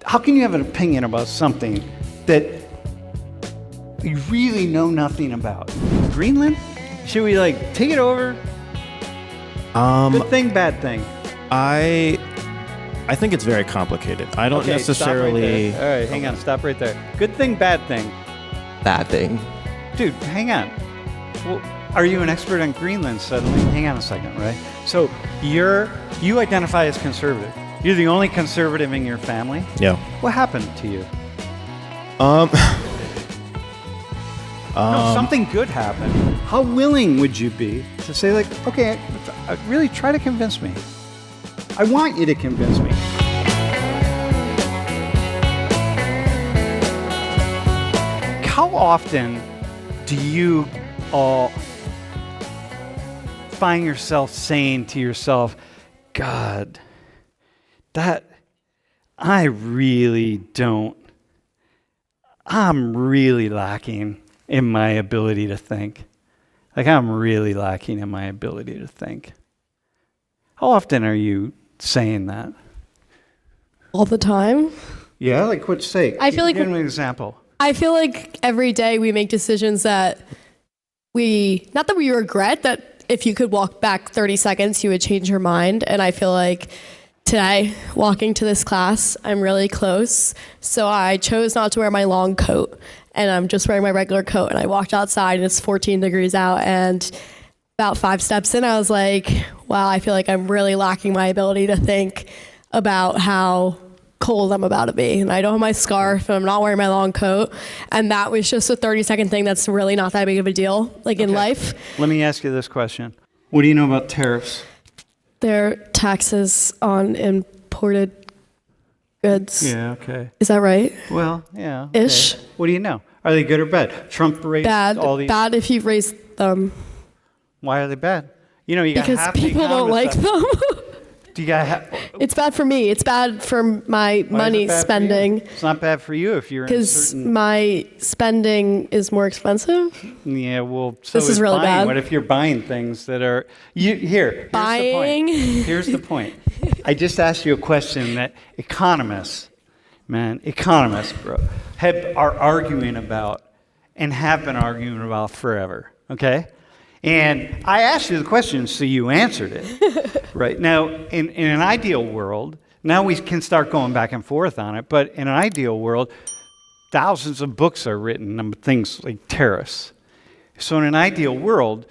how can you have an opinion about something that you really know nothing about? Greenland? Should we like take it over? Good thing, bad thing. I think it's very complicated. I don't necessarily. Stop right there. All right, hang on. Stop right there. Good thing, bad thing. Bad thing. Dude, hang on. Well, are you an expert on Greenland suddenly? Hang on a second, right? So you identify as conservative. You're the only conservative in your family? Yeah. What happened to you? No, something good happened. How willing would you be to say, like, okay, really try to convince me? I want you to convince me. How often do you all find yourself saying to yourself, God, that I'm really lacking in my ability to think. Like, I'm really lacking in my ability to think. How often are you saying that? All the time. Yeah, like what's sake? I feel like give me an example. I feel like every day we make decisions that not that we regret, that if you could walk back 30 seconds, you would change your mind. And I feel like today, walking to this class, I'm really close. So I chose not to wear my long coat, and I'm just wearing my regular coat. And I walked outside and it's 14 degrees out, and about 5 steps in, I was like, wow, I feel like I'm really lacking my ability to think about how cold I'm about to be. And I don't have my scarf, and I'm not wearing my long coat. And that was just a 30-second thing that's really not that big of a deal, like in life. Let me ask you this question. What do you know about tariffs? They're taxes on imported goods. Yeah, okay. Is that right? Well, yeah. Okay. Ish. What do you know? Are they good or bad? Trump raised all these... Bad if you raise them. Why are they bad? You know, you got because half the people don't like them. Do you got It's bad for me. It's bad for my money spending. It's not bad for you if you're in because my spending is more expensive. Yeah, well, so this is really buying. bad. What if you're buying things that are here's buying? The point. Here's the point. I just asked you a question that economists, bro, are arguing about and have been arguing about forever. Okay. And I asked you the question, so you answered it. Right. Now, in an ideal world, now we can start going back and forth on it, but in an ideal world, thousands of books are written on things like tariffs. So in an ideal world,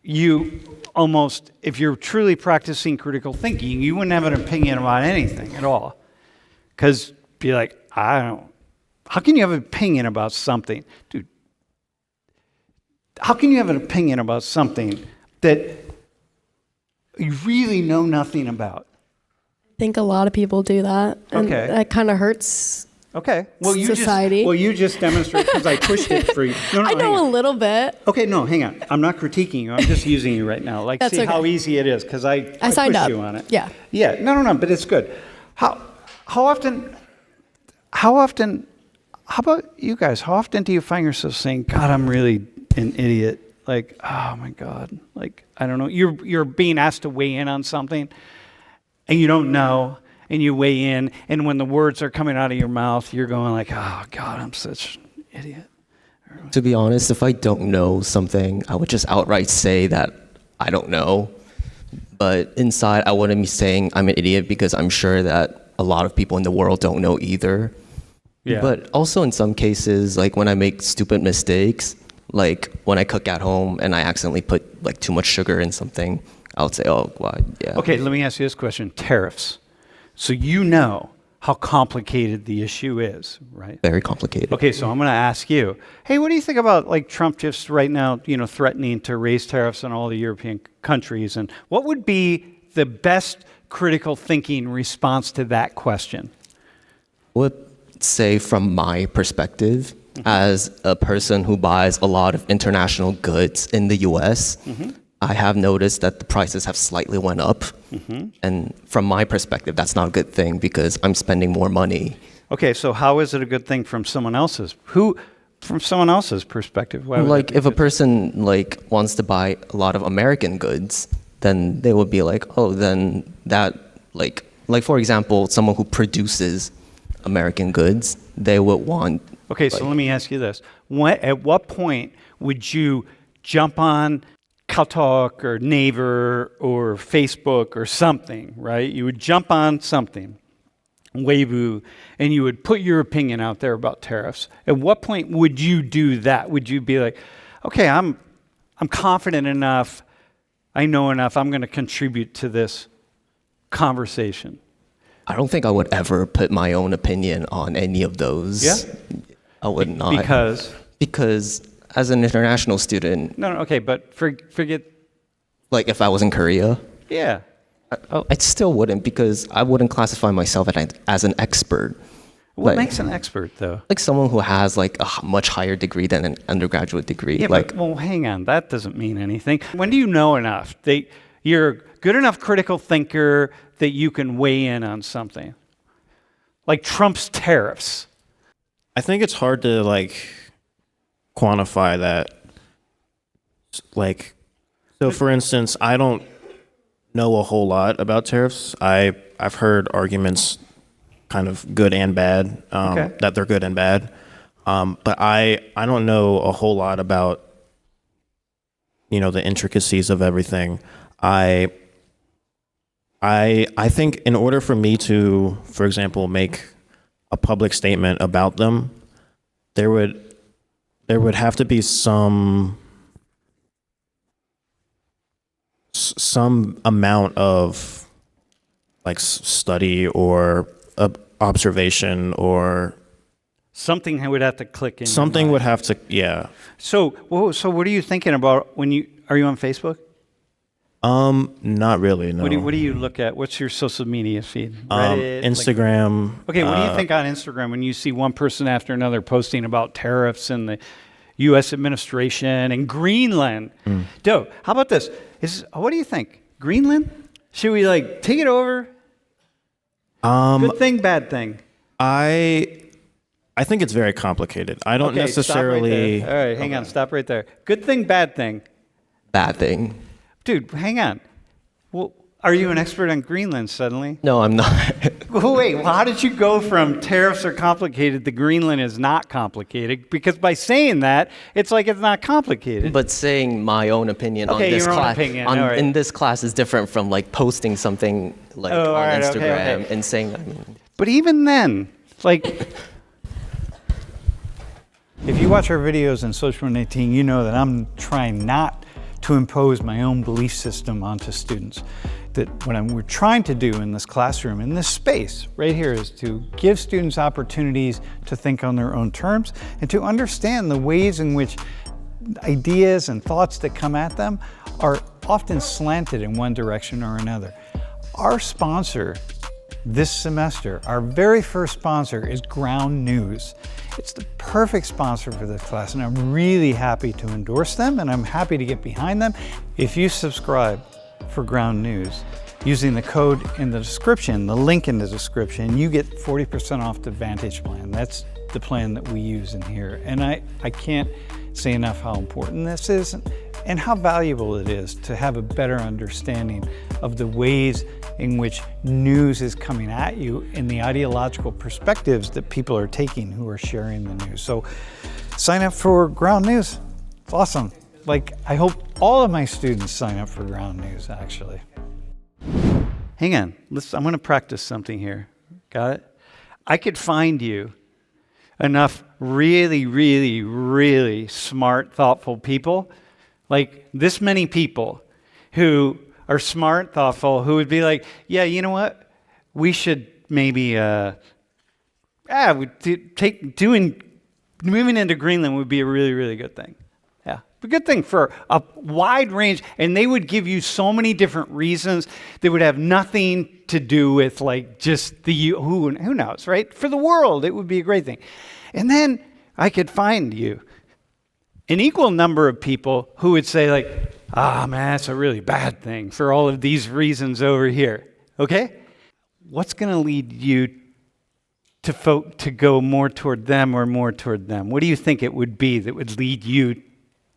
you almost, if you're truly practicing critical thinking, you wouldn't have an opinion about anything at all. Because be like, how can you have an opinion about something? Dude, how can you have an opinion about something that you really know nothing about? I think a lot of people do that. And okay. That kind of hurts society. You just demonstrated because I pushed it for you. No, I know a little bit. Okay, no, hang on. I'm not critiquing you. I'm just using you right now. Like, see how easy it is because I signed pushed up. you on it. Yeah. Yeah, no, but it's good. How often, how about you guys? How often do you find yourself saying, God, I'm really an idiot? Like, oh my God. Like, I don't know. You're being asked to weigh in on something and you don't know, and you weigh in, and when the words are coming out of your mouth, you're going like, oh God, I'm such an idiot. To be honest, if I don't know something, I would just outright say that I don't know. But inside, I wouldn't be saying I'm an idiot because I'm sure that a lot of people in the world don't know either. Yeah. But also in some cases, like when I make stupid mistakes, like when I cook at home and I accidentally put like too much sugar in something, I would say, oh, well, yeah. Okay, let me ask you this question. Tariffs. So you know how complicated the issue is, right? Very complicated. Okay, so I'm going to ask you, hey, what do you think about like Trump just right now, threatening to raise tariffs on all the European countries? And what would be the best critical thinking response to that question? I would say from my perspective, as a person who buys a lot of international goods in the U.S., I have noticed that the prices have slightly went up. And from my perspective, that's not a good thing because I'm spending more money. Okay, so how is it a good thing from someone else's? From someone else's perspective? Like if a person like wants to buy a lot of American goods, then they would be like, oh, then that like for example, someone who produces American goods, they would want. Okay, so let me ask you this. At what point would you jump on Caltalk or Naver or Facebook or something, right? You would jump on something, Weibo, and you would put your opinion out there about tariffs. At what point would you do that? Would you be like, okay, I'm confident enough, I know enough, I'm going to contribute to this conversation? I don't think I would ever put my own opinion on any of those. Yeah? I would not. Because as an international student, No, okay, but forget, like if I was in Korea, yeah. I still wouldn't, because I wouldn't classify myself as an expert. What Like- makes an expert, though? Like someone who has like a much higher degree than an undergraduate degree. Yeah, like, but, well, hang on. That doesn't mean anything. When do you know enough? You're a good enough critical thinker that you can weigh in on something. Like Trump's tariffs. I think it's hard to like quantify that. Like, so for instance, I don't know a whole lot about tariffs. I've heard arguments, kind of good and bad, Okay. that they're good and bad. But I don't know a whole lot about, the intricacies of everything. I think in order for me to, for example, make a public statement about them, there would have to be some amount of like study or observation or Something would have to click in. something would have to, yeah. So what are you thinking about are you on Facebook? Not really, no. What do you look at? What's your social media feed? Reddit? Instagram. Okay, what do you think on Instagram when you see one person after another posting about tariffs and the U.S. administration and Greenland? Doe, how about this? What do you think? Greenland? Should we like take it over? Good thing, bad thing. I think it's very complicated. I don't Okay, necessarily. Stop right there. All right, hang on. Stop right there. Good thing, bad thing. bad thing. Dude, hang on. Well, are you an expert on Greenland suddenly? No, I'm not. Wait, well, how did you go from tariffs are complicated to Greenland is not complicated? Because by saying that, it's like it's not complicated. But saying my own opinion on Okay, this your own class opinion, all right. in this class is different from like posting something like Oh, all on right, Instagram okay. and saying, But even then, like, if you watch our videos on Social 118, you know that I'm trying not to impose my own belief system onto students. That what we're trying to do in this classroom, in this space right here, is to give students opportunities to think on their own terms and to understand the ways in which ideas and thoughts that come at them are often slanted in one direction or another. Our sponsor this semester, our very first sponsor, is Ground News. It's the perfect sponsor for this class, and I'm really happy to endorse them, and I'm happy to get behind them. If you subscribe for Ground News, using the code in the description, the link in the description, you get 40% off the Vantage plan. That's the plan that we use in here. And I can't say enough how important this is and how valuable it is to have a better understanding of the ways in which news is coming at you and the ideological perspectives that people are taking who are sharing the news. So sign up for Ground News. It's awesome. Like, I hope all of my students sign up for Ground News, actually. Hang on. I'm going to practice something here. Got it? I could find you enough really, really, really smart, thoughtful people, like this many people who are smart, thoughtful, who would be like, yeah, you know what? We should maybe, moving into Greenland would be a really, really good thing. Yeah, a good thing for a wide range, and they would give you so many different reasons that would have nothing to do with like just who knows, right? For the world, it would be a great thing. And then I could find you an equal number of people who would say like, man, that's a really bad thing for all of these reasons over here. Okay? What's going to lead you to go more toward them or more toward them? What do you think it would be that would lead you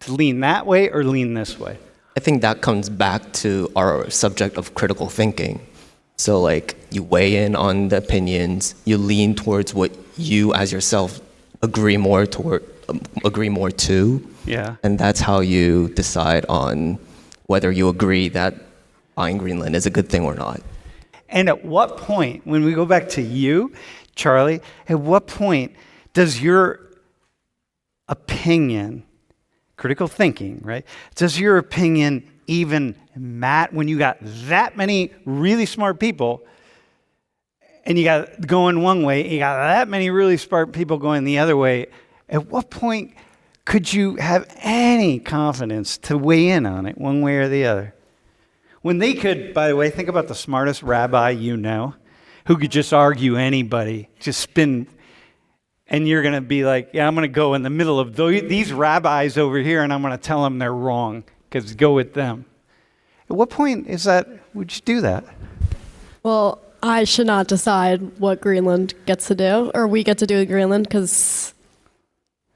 to lean that way or lean this way? I think that comes back to our subject of critical thinking. So like you weigh in on the opinions, you lean towards what you as yourself agree more to, Yeah. and that's how you decide on whether you agree that buying Greenland is a good thing or not. And at what point, when we go back to you, Charlie, at what point does your opinion, critical thinking, right? Does your opinion even matter when you got that many really smart people and you got going one way, you got that many really smart people going the other way? At what point could you have any confidence to weigh in on it one way or the other? When they could, by the way, think about the smartest rabbi you know, who could just argue anybody, just spin, and you're going to be like, yeah, I'm going to go in the middle of these rabbis over here, and I'm going to tell them they're wrong, because go with them. At what point would you do that? Well, I should not decide what Greenland gets to do, or we get to do with Greenland, because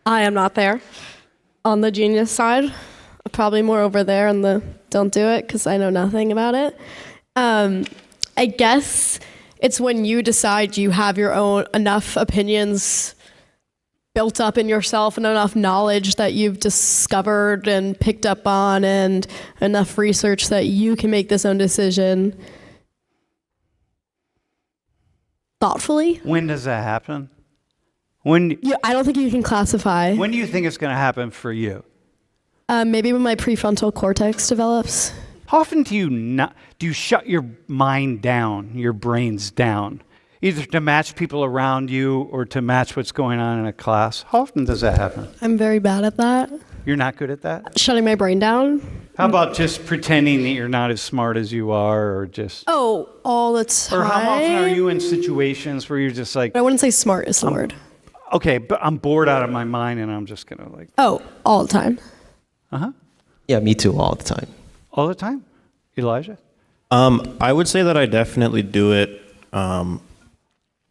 I am not there on the genius side. Probably more over there on the don't do it, because I know nothing about it. I guess it's when you decide you have your own enough opinions built up in yourself and enough knowledge that you've discovered and picked up on and enough research that you can make this own decision thoughtfully. When does that happen? I don't think you can classify. When do you think it's going to happen for you? Maybe when my prefrontal cortex develops. How often do you shut your mind down, your brains down, either to match people around you or to match what's going on in a class? How often does that happen? I'm very bad at that. You're not good at that? Shutting my brain down. How about just pretending that you're not as smart as you are, or just... Oh, all the time. Or how often are you in situations where you're just like... I wouldn't say smart is the word. Okay, but I'm bored out of my mind and I'm just going to like... Oh, all the time. Uh-huh. Yeah, me too, all the time. All the time? Elijah? I would say that I definitely do it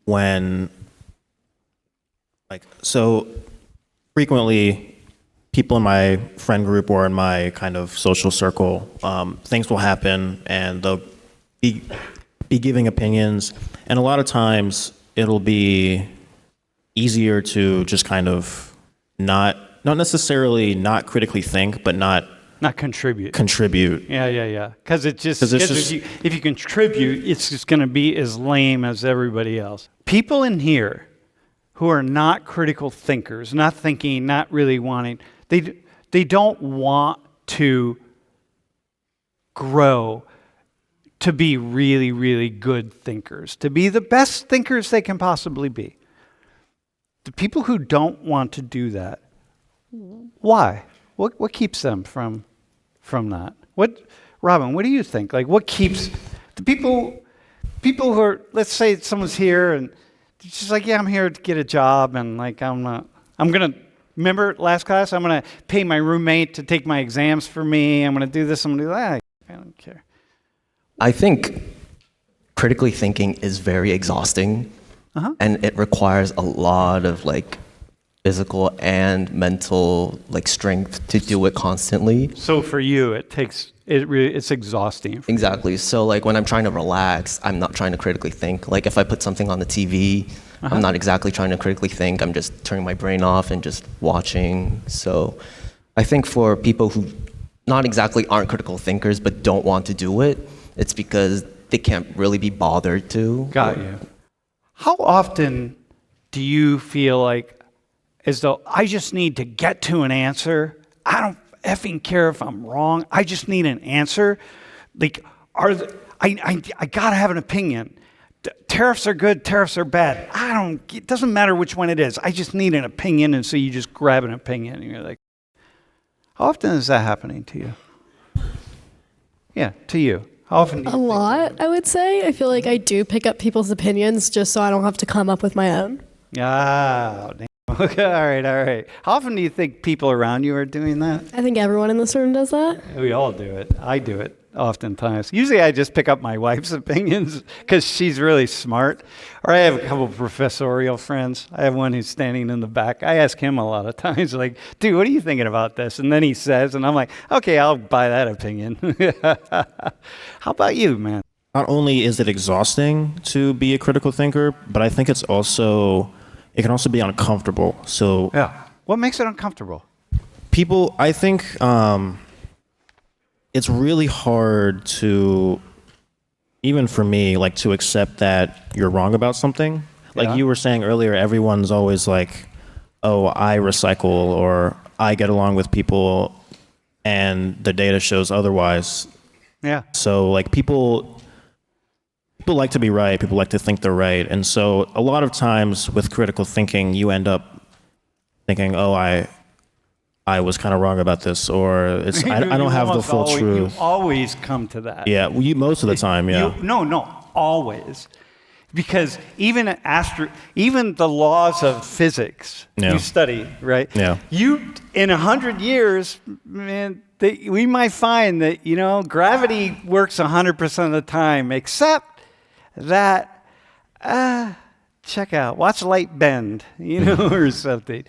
when, so frequently people in my friend group or in my kind of social circle, things will happen and they'll be giving opinions. And a lot of times it'll be easier to just kind of not necessarily not critically think, but not contribute. Yeah. Because if you contribute, it's just going to be as lame as everybody else. People in here who are not critical thinkers, not thinking, not really wanting, they don't want to grow to be really, really good thinkers, to be the best thinkers they can possibly be. The people who don't want to do that, why? What keeps them from that? Robin, what do you think? Like, what keeps the people who are, let's say someone's here and she's like, yeah, I'm here to get a job, and like remember last class, I'm gonna pay my roommate to take my exams for me, I'm gonna do this, I'm gonna do that. I don't care. I think critically thinking is very exhausting, and it requires a lot of like physical and mental like strength to do it constantly. So for you, it's exhausting. Exactly. So like when I'm trying to relax, I'm not trying to critically think. Like if I put something on the TV, I'm not exactly trying to critically think. I'm just turning my brain off and just watching. So I think for people who not exactly aren't critical thinkers but don't want to do it, it's because they can't really be bothered to. Got you. How often do you feel like as though I just need to get to an answer? I don't effing care if I'm wrong. I just need an answer. Like, I gotta have an opinion. Tariffs are good, tariffs are bad. It doesn't matter which one it is. I just need an opinion, and so you just grab an opinion, and you're like, how often is that happening to you? Yeah, to you. How often do you A lot, I would say. I feel like I do pick up people's opinions just so I don't have to come up with my own. Ah, damn. Okay, all right. How often do you think people around you are doing that? I think everyone in this room does that. We all do it. I do it oftentimes. Usually I just pick up my wife's opinions because she's really smart. Or I have a couple of professorial friends. I have one who's standing in the back. I ask him a lot of times, like, dude, what are you thinking about this? And then he says, and I'm like, okay, I'll buy that opinion. How about you, man? not only is it exhausting to be a critical thinker, but I think it can also be uncomfortable. So Yeah. What makes it uncomfortable? I think it's really hard to, even for me, like to accept that you're wrong about something. Like Yeah. you were saying earlier, everyone's always like, oh, I recycle or I get along with people and the data shows otherwise. Yeah. So like people like to be right. People like to think they're right. And so a lot of times with critical thinking, you end up thinking, oh, I was kind of wrong about this, or I don't have the full truth. You always come to that. Yeah, most of the time, yeah. No, always. Because even the laws of physics Yeah. you study, right? Yeah. In 100 years, man, we might find that, gravity works 100% of the time, except that, watch light bend, or something.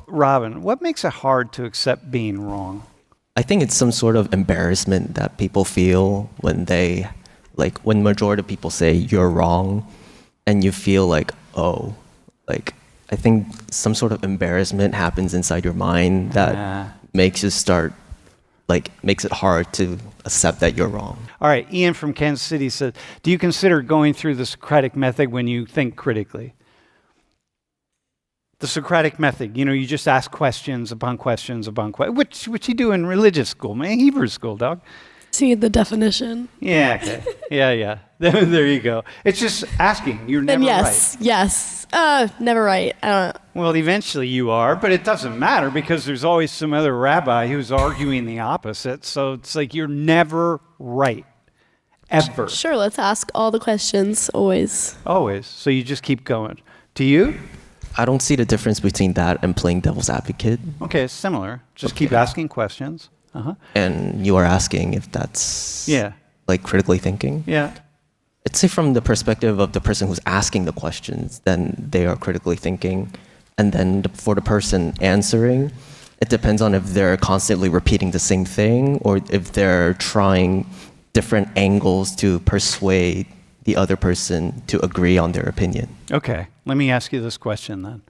Robin, what makes it hard to accept being wrong? I think it's some sort of embarrassment that people feel when when majority of people say you're wrong, and you feel like, oh, like I think some sort of embarrassment happens inside your mind that makes it hard to accept that you're wrong. All right, Ian from Kansas City says, do you consider going through the Socratic Method when you think critically? The Socratic Method, you just ask questions upon questions upon questions, which you do in religious school, man, Hebrew school, dog. See the definition. Yeah, okay. Yeah. There you go. It's just asking. You're never right. Yes. Never right. Well, eventually you are, but it doesn't matter because there's always some other rabbi who's arguing the opposite. So it's like you're never right. Ever. Sure, let's ask all the questions, always. Always. So you just keep going. Do you? I don't see the difference between that and playing devil's advocate. Okay, it's similar. Just keep asking questions. Uh-huh. And you are asking if that's like critically thinking. Yeah. I'd say from the perspective of the person who's asking the questions, then they are critically thinking. And then for the person answering, it depends on if they're constantly repeating the same thing or if they're trying different angles to persuade the other person to agree on their opinion. Okay, let me ask you this question then.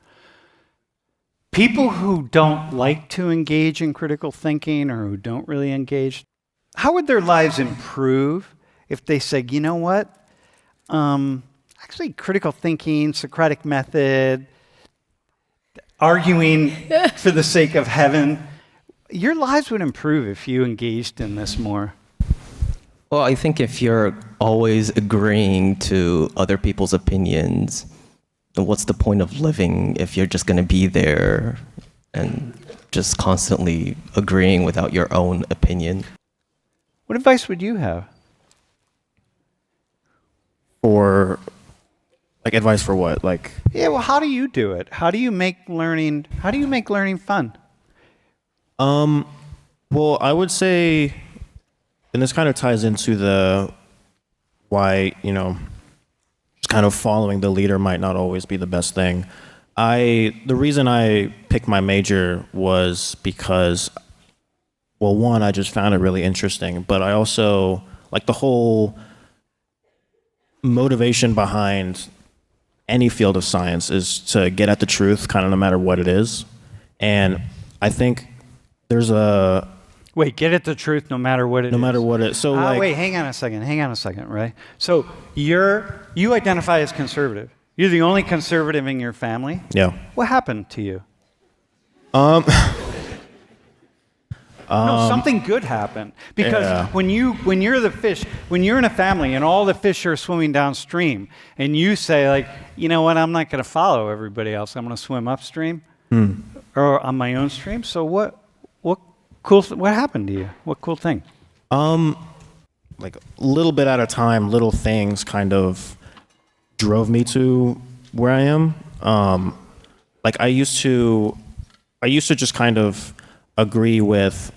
People who don't like to engage in critical thinking or who don't really engage, how would their lives improve if they said, you know what? Actually, critical thinking, Socratic Method, arguing for the sake of heaven, your lives would improve if you engaged in this more. Well, I think if you're always agreeing to other people's opinions, then what's the point of living if you're just going to be there and just constantly agreeing without your own opinion? What advice would you have? For, like, advice for what? Like, Yeah, well, how do you do it? How do you make learning fun? well, I would say, and this kind of ties into the why, just kind of following the leader might not always be the best thing. The reason I picked my major was because, well, one, I just found it really interesting, but I also, like, the whole motivation behind any field of science is to get at the truth, kind of no matter what it is. And I think there's a... Wait, get at the truth no matter what it is. No matter what it... So, like... Wait, hang on a second, right? So you identify as conservative. You're the only conservative in your family? Yeah. What happened to you? No, something good happened. Because when you're the fish, when you're in a family and all the fish are swimming downstream, and you say, like, you know what, I'm not going to follow everybody else. I'm going to swim upstream or on my own stream. So what happened to you? What cool thing? Like, a little bit at a time, little things kind of drove me to where I am. Like, I used to just kind of agree with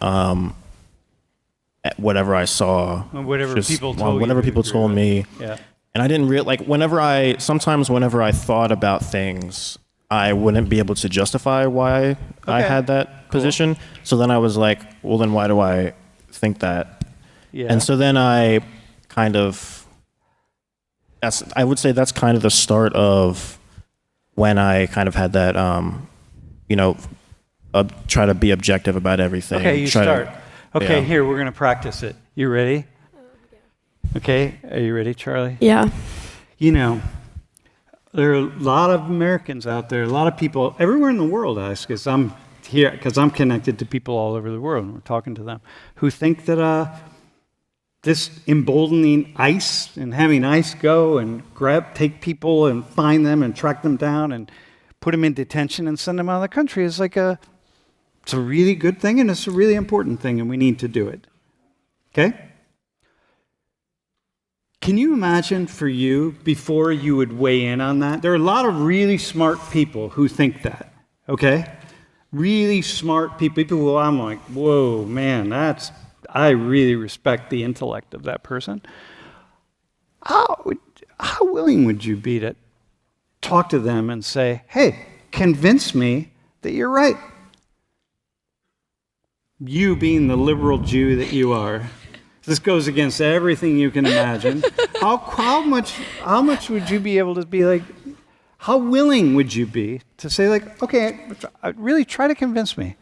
whatever I saw, Whatever people told whatever you people told me. Yeah. And I didn't sometimes whenever I thought about things, I wouldn't be able to justify why I had that position. So then I was like, well, then why do I think that? Yeah. And so then I kind of, I would say that's kind of the start of when I kind of had that, try to be objective about everything. Okay, you Try to- start. Okay, yeah. here, we're going to practice it. You ready? Okay, are you ready, Charlie? Yeah. You know, there are a lot of Americans out there, a lot of people everywhere in the world, because I'm here, because I'm connected to people all over the world, and we're talking to them, who think that this emboldening ICE and having ICE go and take people and find them and track them down and put them in detention and send them out of the country is it's a really good thing, and it's a really important thing, and we need to do it. Okay? Can you imagine for you, before you would weigh in on that? There are a lot of really smart people who think that, okay? Really smart people who I'm like, whoa, man, I really respect the intellect of that person. How willing would you be to talk to them and say, hey, convince me that you're right? You being the liberal Jew that you are. This goes against everything you can imagine. How much would you be able to be like, how willing would you be to say like, okay, really try to convince me.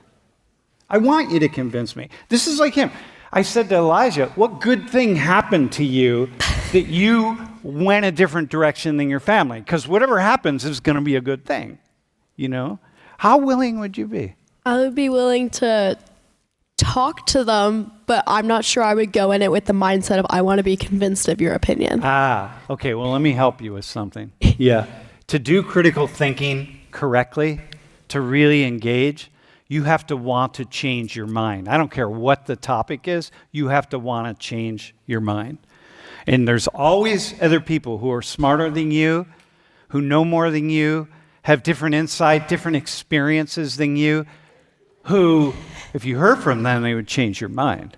I want you to convince me. This is like him. I said to Elijah, what good thing happened to you that you went a different direction than your family? Because whatever happens is going to be a good thing, you know? How willing would you be? I would be willing to talk to them, but I'm not sure I would go in it with the mindset of I want to be convinced of your opinion. Okay, well, let me help you with something. Yeah. To do critical thinking correctly, to really engage, you have to want to change your mind. I don't care what the topic is, you have to want to change your mind. And there's always other people who are smarter than you, who know more than you, have different insight, different experiences than you, who, if you heard from them, they would change your mind.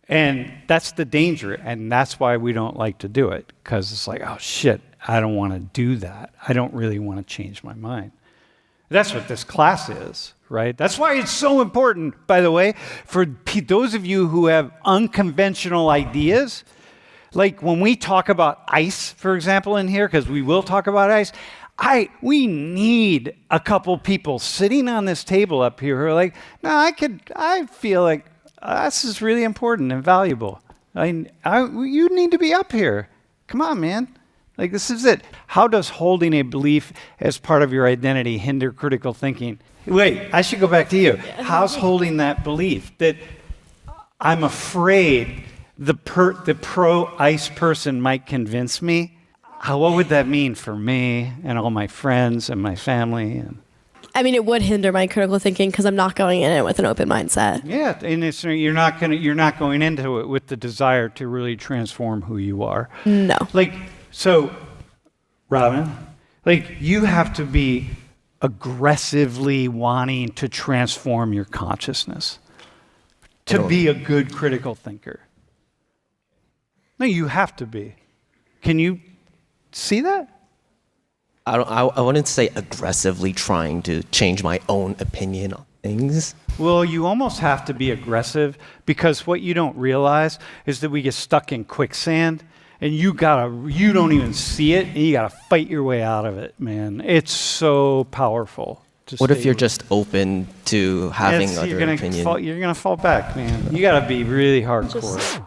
And that's the danger, and that's why we don't like to do it, because it's like, oh shit, I don't want to do that. I don't really want to change my mind. That's what this class is, right? That's why it's so important, by the way, for those of you who have unconventional ideas. Like when we talk about ICE, for example, in here, because we will talk about ICE, we need a couple people sitting on this table up here who are like, no, I feel like this is really important and valuable. You need to be up here. Come on, man. Like, this is it. How does holding a belief as part of your identity hinder critical thinking? Wait, I should go back to you. How's holding that belief that I'm afraid the pro-ICE person might convince me? What would that mean for me and all my friends and my family? I mean, it would hinder my critical thinking because I'm not going in it with an open mindset. Yeah, and you're not going into it with the desire to really transform who you are. No. So, Robin, you have to be aggressively wanting to transform your consciousness to be a good critical thinker. No, you have to be. Can you see that? I wouldn't say aggressively trying to change my own opinion on things. Well, you almost have to be aggressive, because what you don't realize is that we get stuck in quicksand, and you don't even see it, and you gotta fight your way out of it, man. It's so powerful. What if you're just open to having other opinions? You're gonna fall back, man. You gotta be really hardcore.